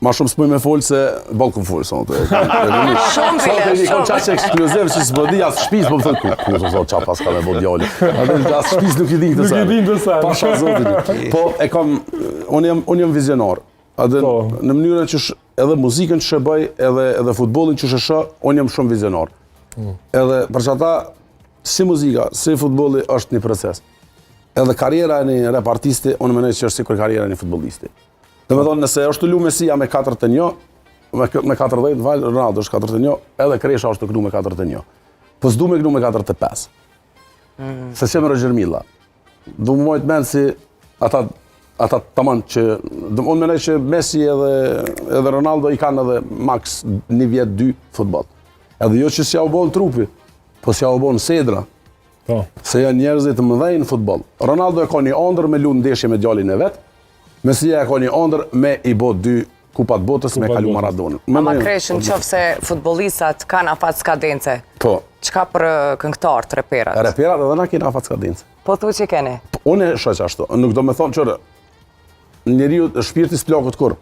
ma shumë s'poj me folë se balkon folë, sonë. Shumë bile, Sonë qaqë ekskluziv që s'bëdi, asë shpis, po më thënë, ku të zotë qa pas ka me bo djali. Asë shpis nuk i din këtë sërë. Nuk i din këtë sërë. Pasha zotin. Po, e kam, unë jam vizionar. Në mënyrën që edhe muzikën që shëbëj, edhe futbolin që shëshë, unë jam shumë vizionar. Edhe për që ata, si muzika, si futboli është një proces. Edhe karjera e një rap artisti, unë menoj që është si karjera e një futbolisti. Dhe me thonë, nëse është të lu Mesia me 4-1, me 40, Ronaldo është 4-1, edhe Kresha është të kënu me 4-1. Po s'du me kënu me 4-5. Se që me Roger Milla. Du më mojtë menë si ata taman që... Unë menoj që Messi edhe Ronaldo i kanë edhe max 1 vjet 2 futbol. Edhe jo që s'ja u bon trupi, po s'ja u bon sedra. Se janë njerëzit të mëdhej në futbol. Ronaldo e ka një ondër me lu ndeshje me djalin e vetë, Mesia e ka një ondër me i bo 2 kupat botës me kalu Maradona. Ama Kreshën, qofë se futbolistat kanë afat skadence, qka për këngëtar, reperat? Reperat edhe na kena afat skadence. Po thu që keni? Unë e shoq ashtu, nuk do me thonë qërë, njeriu shpirti s'plakët kur.